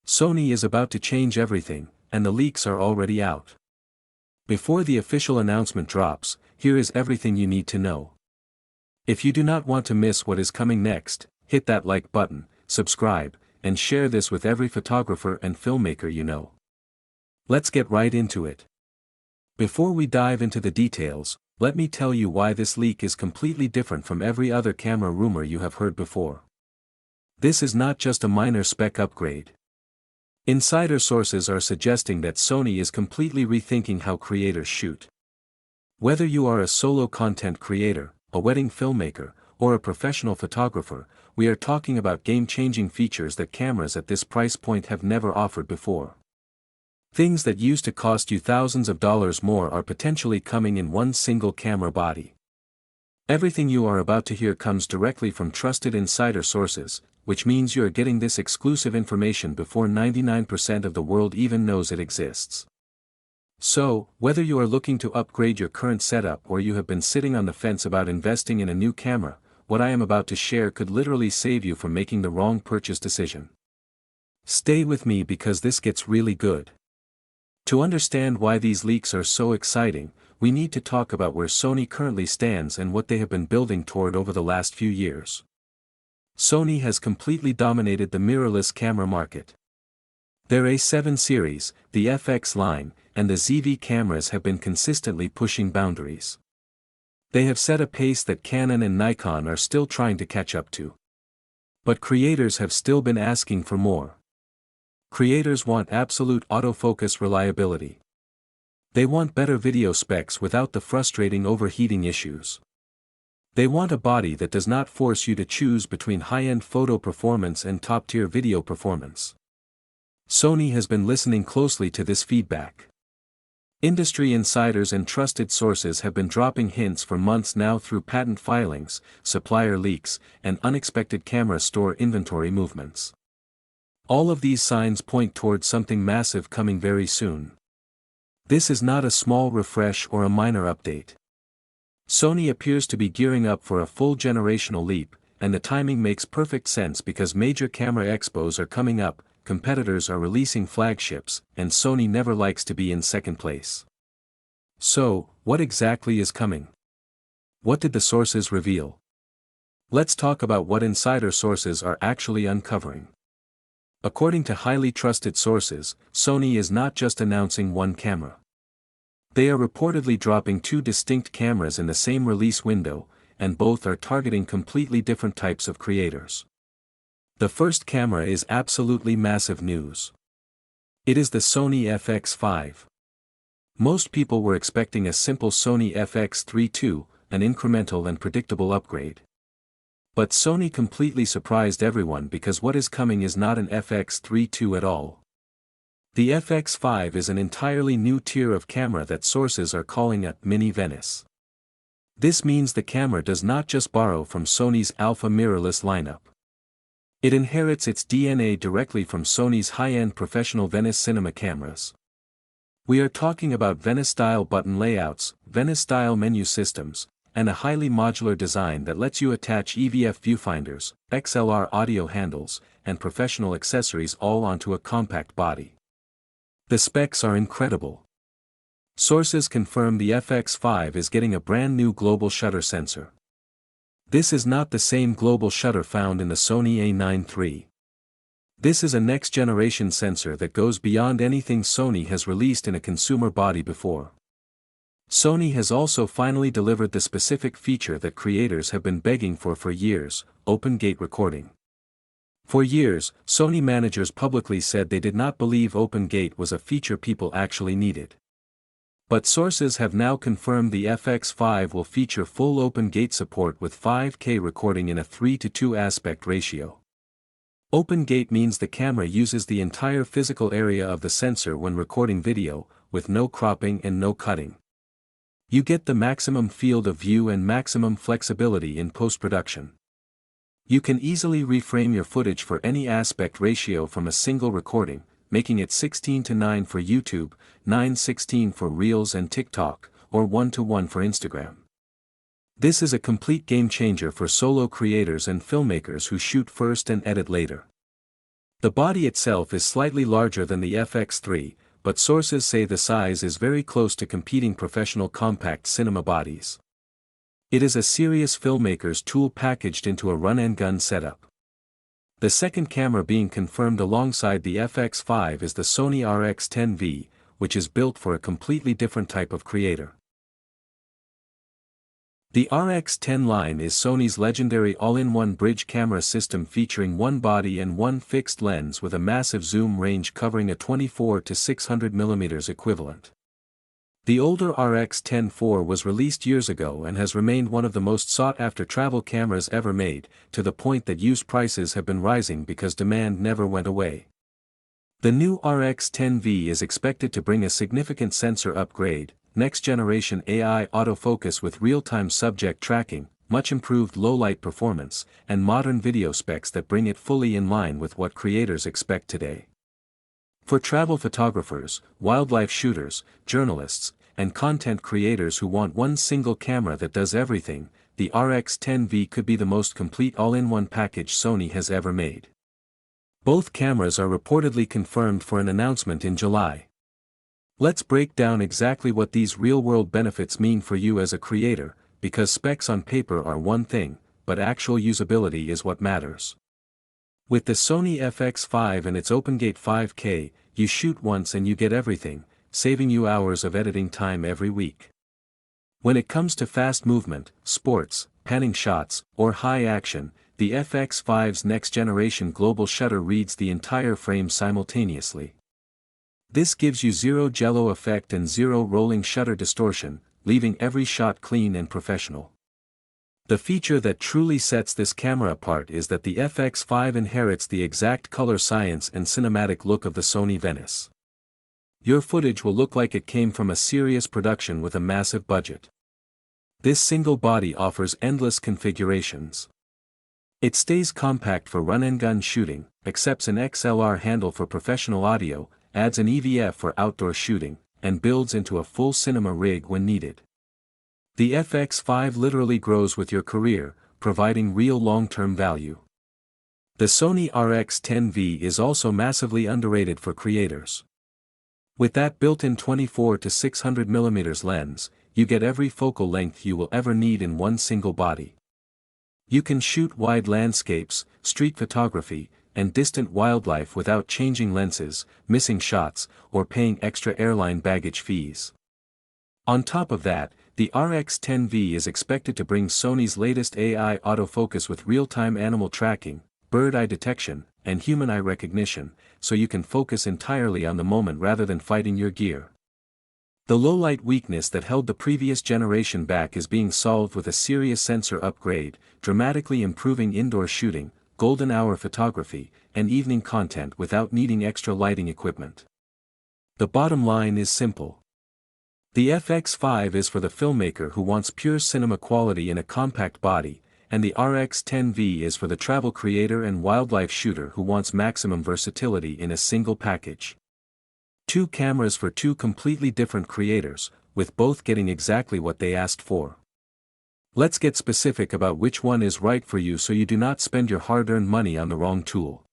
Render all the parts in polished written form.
Sony is about to change everything, and the leaks are already out. Before the official announcement drops, here is everything you need to know. If you do not want to miss what is coming next, hit that like button, subscribe, and share this with every photographer and filmmaker you know. Let's get right into it. Before we dive into the details, let me tell you why this leak is completely different from every other camera rumor you have heard before. This is not just a minor spec upgrade. Insider sources are suggesting that Sony is completely rethinking how creators shoot. Whether you are a solo content creator, a wedding filmmaker, or a professional photographer, we are talking about game-changing features that cameras at this price point have never offered before. Things that used to cost you thousands of dollars more are potentially coming in one single camera body. Everything you are about to hear comes directly from trusted insider sources, which means you are getting this exclusive information before 99% of the world even knows it exists. So, whether you are looking to upgrade your current setup or you have been sitting on the fence about investing in a new camera, what I am about to share could literally save you from making the wrong purchase decision. Stay with me because this gets really good. To understand why these leaks are so exciting, we need to talk about where Sony currently stands and what they have been building toward over the last few years. Sony has completely dominated the mirrorless camera market. Their A7 series, the FX line, and the ZV cameras have been consistently pushing boundaries. They have set a pace that Canon and Nikon are still trying to catch up to. But creators have still been asking for more. Creators want absolute autofocus reliability. They want better video specs without the frustrating overheating issues. They want a body that does not force you to choose between high-end photo performance and top-tier video performance. Sony has been listening closely to this feedback. Industry insiders and trusted sources have been dropping hints for months now through patent filings, supplier leaks, and unexpected camera store inventory movements. All of these signs point towards something massive coming very soon. This is not a small refresh or a minor update. Sony appears to be gearing up for a full generational leap, and the timing makes perfect sense because major camera expos are coming up, competitors are releasing flagships, and Sony never likes to be in second place. So, what exactly is coming? What did the sources reveal? Let's talk about what insider sources are actually uncovering. According to highly trusted sources, Sony is not just announcing one camera. They are reportedly dropping two distinct cameras in the same release window, and both are targeting completely different types of creators. The first camera is absolutely massive news. It is the Sony FX5. Most people were expecting a simple Sony FX3 II, an incremental and predictable upgrade. But Sony completely surprised everyone because what is coming is not an FX3 II at all. The FX5 is an entirely new tier of camera that sources are calling a mini Venice. This means the camera does not just borrow from Sony's alpha mirrorless lineup. It inherits its DNA directly from Sony's high-end professional Venice cinema cameras. We are talking about Venice-style button layouts, Venice-style menu systems, and a highly modular design that lets you attach EVF viewfinders, XLR audio handles, and professional accessories all onto a compact body. The specs are incredible. Sources confirm the FX5 is getting a brand new global shutter sensor. This is not the same global shutter found in the Sony A9 III. This is a next-generation sensor that goes beyond anything Sony has released in a consumer body before. Sony has also finally delivered the specific feature that creators have been begging for years, open gate recording. For years, Sony managers publicly said they did not believe Open Gate was a feature people actually needed. But sources have now confirmed the FX5 will feature full Open Gate support with 5K recording in a 3:2 aspect ratio. Open Gate means the camera uses the entire physical area of the sensor when recording video, with no cropping and no cutting. You get the maximum field of view and maximum flexibility in post-production. You can easily reframe your footage for any aspect ratio from a single recording, making it 16:9 for YouTube, 9:16 for Reels and TikTok, or 1:1 for Instagram. This is a complete game changer for solo creators and filmmakers who shoot first and edit later. The body itself is slightly larger than the FX3, but sources say the size is very close to competing professional compact cinema bodies. It is a serious filmmaker's tool packaged into a run-and-gun setup. The second camera being confirmed alongside the FX5 is the Sony RX10 V, which is built for a completely different type of creator. The RX10 line is Sony's legendary all-in-one bridge camera system featuring one body and one fixed lens with a massive zoom range covering a 24 to 600 mm equivalent. The older RX10 IV was released years ago and has remained one of the most sought-after travel cameras ever made, to the point that used prices have been rising because demand never went away. The new RX10 V is expected to bring a significant sensor upgrade, next-generation AI autofocus with real-time subject tracking, much improved low-light performance, and modern video specs that bring it fully in line with what creators expect today. For travel photographers, wildlife shooters, journalists, and content creators who want one single camera that does everything, the RX10 V could be the most complete all-in-one package Sony has ever made. Both cameras are reportedly confirmed for an announcement in July. Let's break down exactly what these real-world benefits mean for you as a creator, because specs on paper are one thing, but actual usability is what matters. With the Sony FX5 and its OpenGate 5K, you shoot once and you get everything, saving you hours of editing time every week. When it comes to fast movement, sports, panning shots, or high action, the FX5's next-generation global shutter reads the entire frame simultaneously. This gives you zero jello effect and zero rolling shutter distortion, leaving every shot clean and professional. The feature that truly sets this camera apart is that the FX5 inherits the exact color science and cinematic look of the Sony Venice. Your footage will look like it came from a serious production with a massive budget. This single body offers endless configurations. It stays compact for run-and-gun shooting, accepts an XLR handle for professional audio, adds an EVF for outdoor shooting, and builds into a full cinema rig when needed. The FX5 literally grows with your career, providing real long-term value. The Sony RX10 V is also massively underrated for creators. With that built-in 24 to 600 mm lens, you get every focal length you will ever need in one single body. You can shoot wide landscapes, street photography, and distant wildlife without changing lenses, missing shots, or paying extra airline baggage fees. On top of that, the RX10 V is expected to bring Sony's latest AI autofocus with real-time animal tracking, bird eye detection, and human eye recognition, so you can focus entirely on the moment rather than fighting your gear. The low-light weakness that held the previous generation back is being solved with a serious sensor upgrade, dramatically improving indoor shooting, golden hour photography, and evening content without needing extra lighting equipment. The bottom line is simple. The FX5 is for the filmmaker who wants pure cinema quality in a compact body, and the RX10 V is for the travel creator and wildlife shooter who wants maximum versatility in a single package. Two cameras for two completely different creators, with both getting exactly what they asked for. Let's get specific about which one is right for you so you do not spend your hard-earned money on the wrong tool.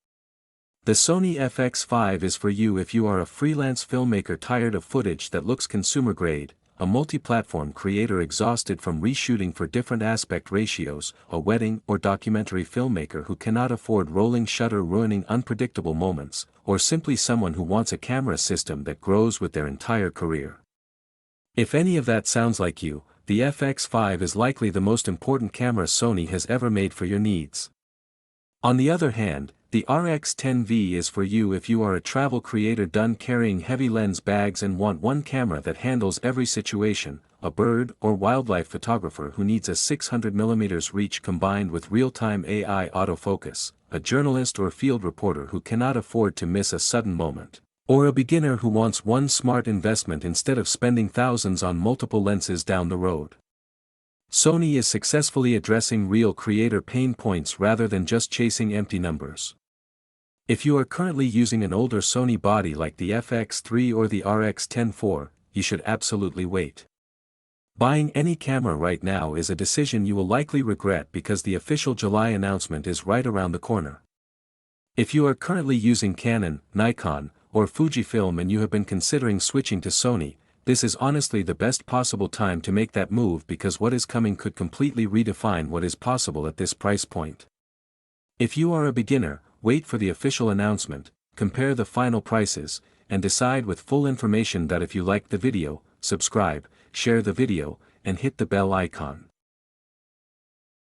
The Sony FX5 is for you if you are a freelance filmmaker tired of footage that looks consumer-grade, a multi-platform creator exhausted from reshooting for different aspect ratios, a wedding or documentary filmmaker who cannot afford rolling shutter ruining unpredictable moments, or simply someone who wants a camera system that grows with their entire career. If any of that sounds like you, the FX5 is likely the most important camera Sony has ever made for your needs. On the other hand, the RX10 V is for you if you are a travel creator done carrying heavy lens bags and want one camera that handles every situation, a bird or wildlife photographer who needs a 600 mm reach combined with real-time AI autofocus, a journalist or field reporter who cannot afford to miss a sudden moment, or a beginner who wants one smart investment instead of spending thousands on multiple lenses down the road. Sony is successfully addressing real creator pain points rather than just chasing empty numbers. If you are currently using an older Sony body like the FX3 or the RX10 IV, you should absolutely wait. Buying any camera right now is a decision you will likely regret because the official July announcement is right around the corner. If you are currently using Canon, Nikon, or Fujifilm and you have been considering switching to Sony, this is honestly the best possible time to make that move because what is coming could completely redefine what is possible at this price point. If you are a beginner, wait for the official announcement, compare the final prices, and decide with full information that if you liked the video, subscribe, share the video, and hit the bell icon.